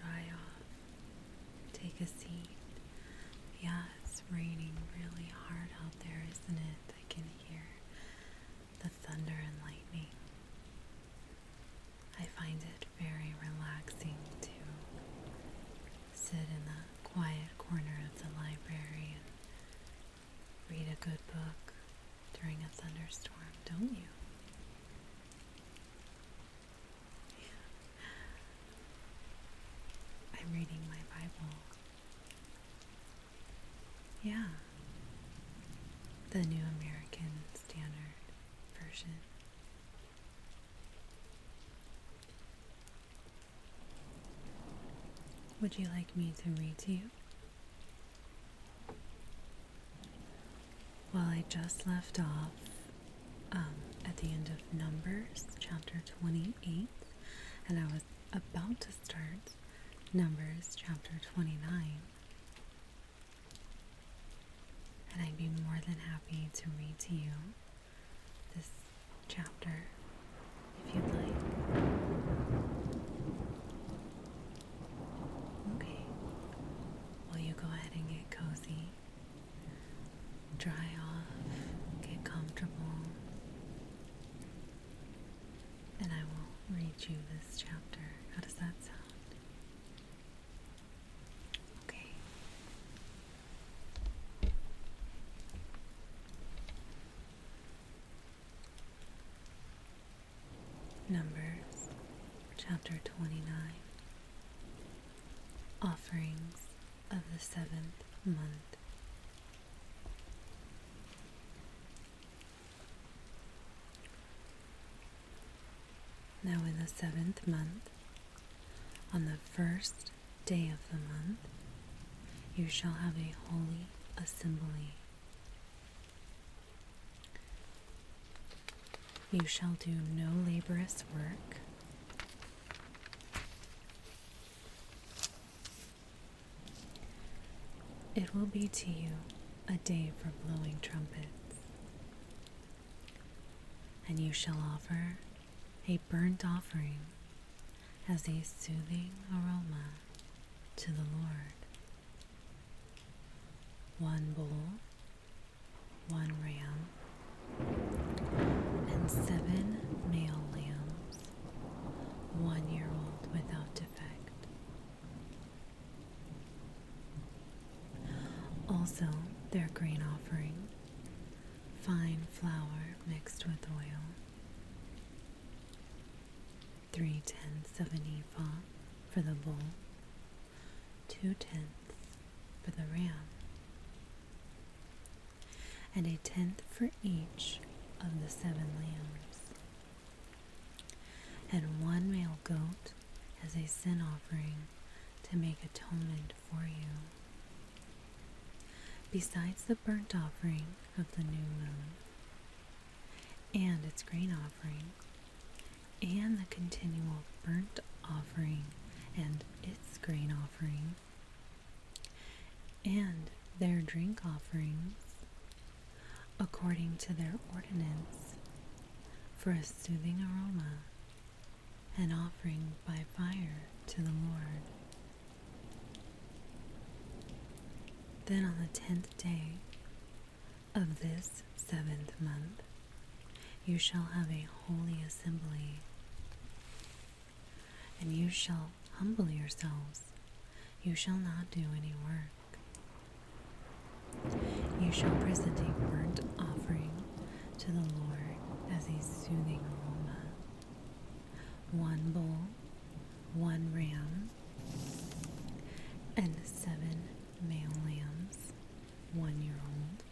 dry off. Take a seat. Yeah, it's raining really hard out there, isn't it? I can hear the thunder and lightning. I find it very relaxing to sit in the quiet corner of the library and read a good book during a thunderstorm, don't you? I'm reading my Bible. Yeah, the New American Standard Version. Would you like me to read to you? Well, I just left off at the end of Numbers, chapter 28, and I was about to start Numbers, chapter 29. And I'd be more than happy to read to you this chapter if you'd like. Okay. Well, you go ahead and get cozy, dry off, get comfortable, and I will read you this chapter. How does that sound? Okay. Numbers, chapter 29. Offerings of the 7th month. Now in the 7th month, on the first day of the month, you shall have a holy assembly. You shall do no laborious work. It will be to you a day for blowing trumpets. And you shall offer a burnt offering as a soothing aroma to the Lord. 1 bull, 1 ram, and 7 male lambs, 1-year-old without defect. Also their grain offering, fine flour mixed with oil, 3/10 of an ephah for the bull, 2/10 for the ram, and 1/10 for each of the 7 lambs, and 1 male goat as a sin offering to make atonement for you, besides the burnt offering of the new moon, and its grain offering, and the continual burnt offering and its grain offering, and their drink offerings, according to their ordinance, for a soothing aroma, an offering by fire to the Lord. Then on the 10th day of this 7th month, you shall have a holy assembly, and you shall humble yourselves. You shall not do any work. You shall present a burnt offering to the Lord as a soothing aroma, 1 bull, 1 ram, and 7 male lambs, 1-year-old,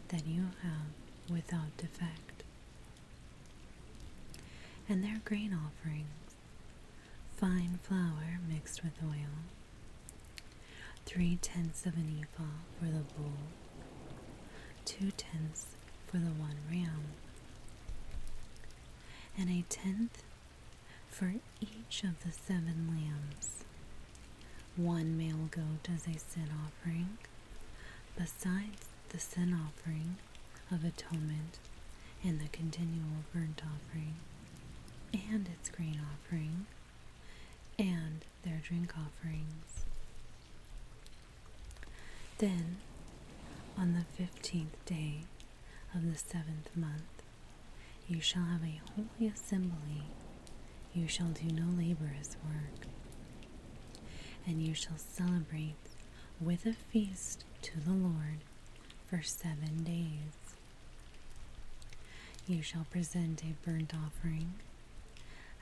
that you have without defect. And their grain offerings, fine flour mixed with oil, 3/10 of an ephah for the bull, 2/10 for the 1 ram, and 1/10 for each of the 7 lambs, 1 male goat as a sin offering, besides the sin offering of atonement and the continual burnt offering, and its grain offering, and their their drink offerings. Then, on the 15th day of the 7th month, you shall have a holy assembly. You shall do no laborious work, and you shall celebrate with a feast to the Lord for 7 days. You shall present a burnt offering,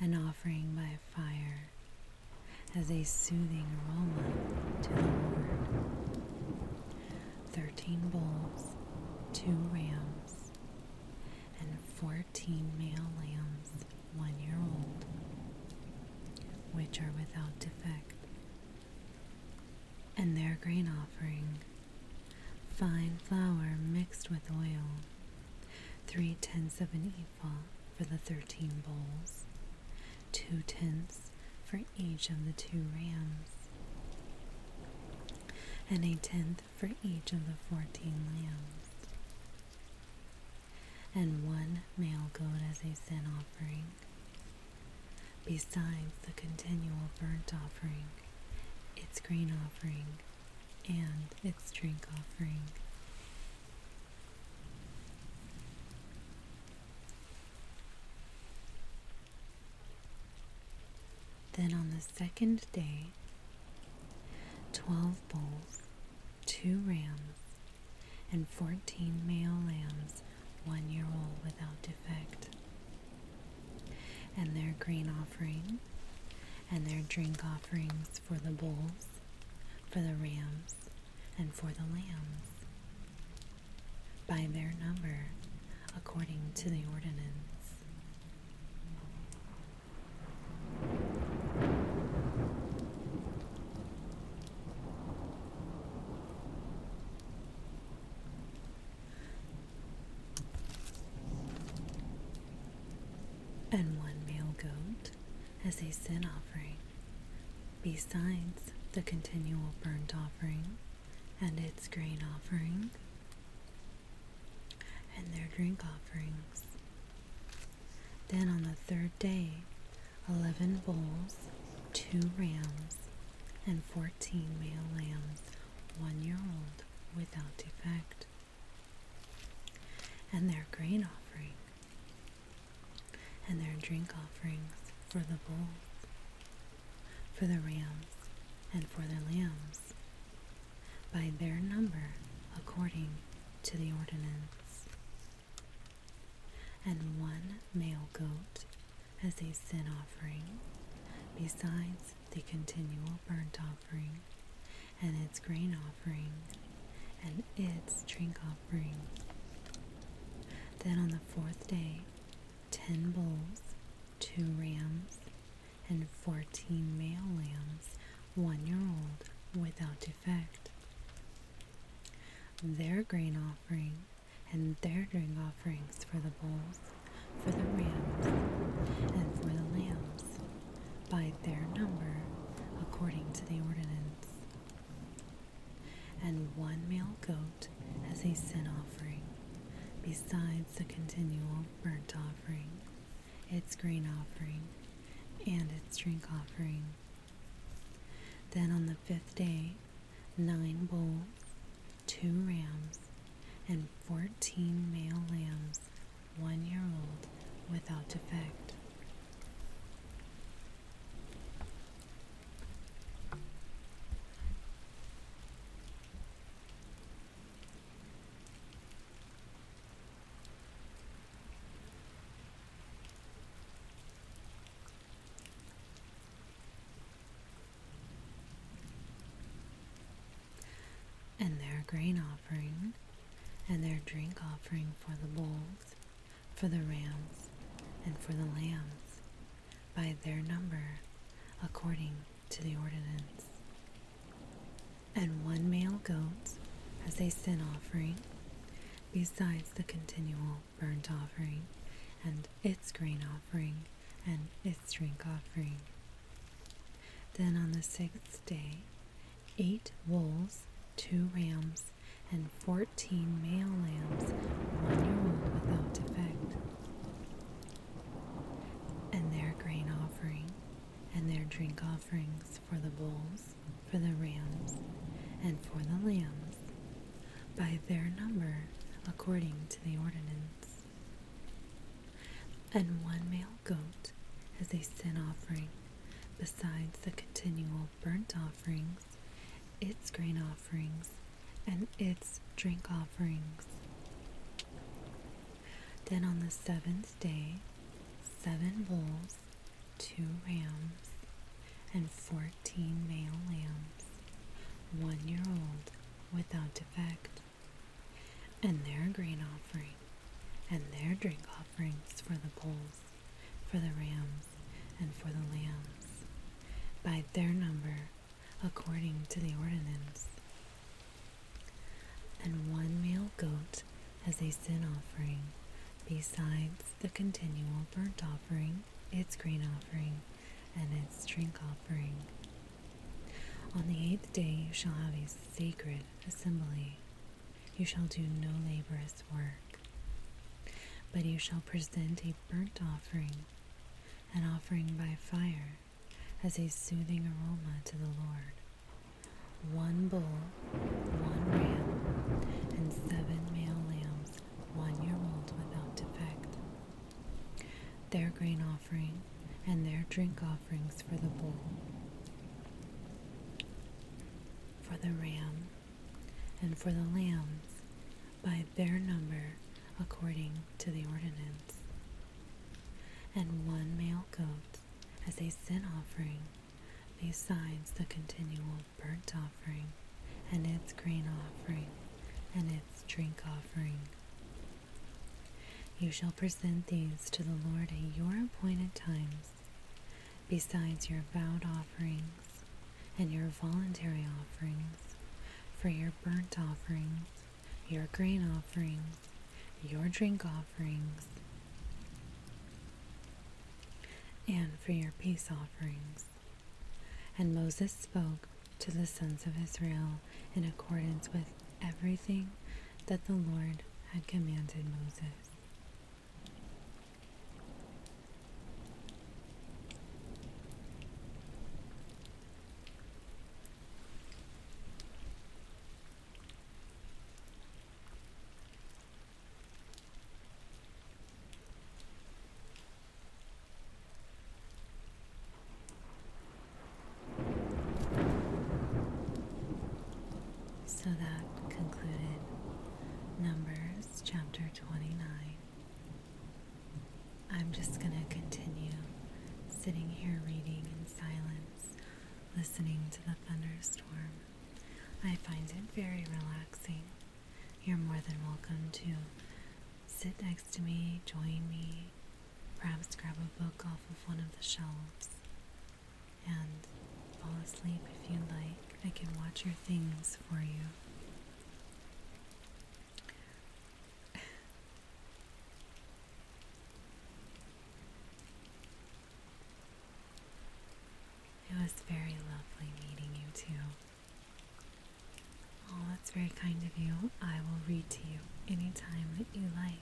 an offering by fire, as a soothing aroma to the Lord. 13 bulls, 2 rams, and 14 male lambs, 1 year old, which are without defect. And their grain offering, fine flour mixed with oil, 3/10 of an ephah for the 13 bulls, 2/10 for each of the 2 rams, and 1/10 for each of the 14 lambs, and 1 male goat as a sin offering, besides the continual burnt offering, its grain offering, and its drink offering. Then on the 2nd day, 12 bulls, 2 rams, and 14 male lambs, 1 year old without defect, and their grain offering, and their drink offerings for the bulls, for the rams, and for the lambs, by their number, according to the ordinance. And 1 male goat as a sin offering, besides the continual burnt offering and its grain offering, and their drink offerings. Then on the 3rd day, 11 bulls, 2 rams, and 14 male lambs, 1 year old without defect, and their grain offering, and their drink offerings for the bulls, for the rams, and for the lambs, by their number according to the ordinance. And 1 male goat as a sin offering, besides the continual burnt offering, and its grain offering, and its drink offering. Then on the 4th day, 10 bulls, 2 rams, and 14 male lambs, 1 year old without defect. Their grain offering and their drink offerings for the bulls, for the rams, and for the lambs, by their number, according to the ordinance. And 1 male goat as a sin offering, besides the continual burnt offering, its grain offering, and its drink offering. Then on the 5th day, 9 bulls, 2 rams, and 14 male lambs, 1 year old without defect. And their grain offering, and their drink offering for the bulls, for the rams, and for the lambs, by their number, according to the ordinance. And 1 male goat as a sin offering, besides the continual burnt offering, and its grain offering, and its drink offering. Then on the 6th day, 8 bulls, 2 rams, and 14 male lambs, 1 year old without defect, and their grain offering, and their drink offerings for the bulls, for the rams, and for the lambs, by their number according to the ordinance. And 1 male goat as a sin offering, besides the continual burnt offerings, its grain offerings, and its drink offerings. Then on the 7th day, 7 bulls, 2 rams, and 14 male lambs, 1 year old, without defect, and their grain offering, and their drink offerings for the bulls, for the rams, and for the lambs, by their number, according to the ordinance. And 1 male goat as a sin offering, besides the continual burnt offering, its grain offering, and its drink offering. On the 8th day you shall have a sacred assembly. You shall do no laborious work, but you shall present a burnt offering, an offering by fire, as a soothing aroma to the Lord. 1 bull, 1 ram, and 7 male lambs, 1 year old without defect. Their grain offering and their drink offerings for the bull, for the ram, and for the lambs, by their number according to the ordinance. And 1 male goat as a sin offering, besides the continual burnt offering, and its grain offering, and its drink offering. You shall present these to the Lord at your appointed times, besides your vowed offerings, and your voluntary offerings, for your burnt offerings, your grain offerings, your drink offerings, and for your peace offerings. And Moses spoke to the sons of Israel in accordance with everything that the Lord had commanded Moses. So that concluded Numbers chapter 29. I'm just going to continue sitting here reading in silence, listening to the thunderstorm. I find it very relaxing. You're more than welcome to sit next to me, join me, perhaps grab a book off of one of the shelves, and fall asleep if you like. I can watch your things for you. It was very lovely meeting you too. Oh, that's very kind of you. I will read to you anytime that you like.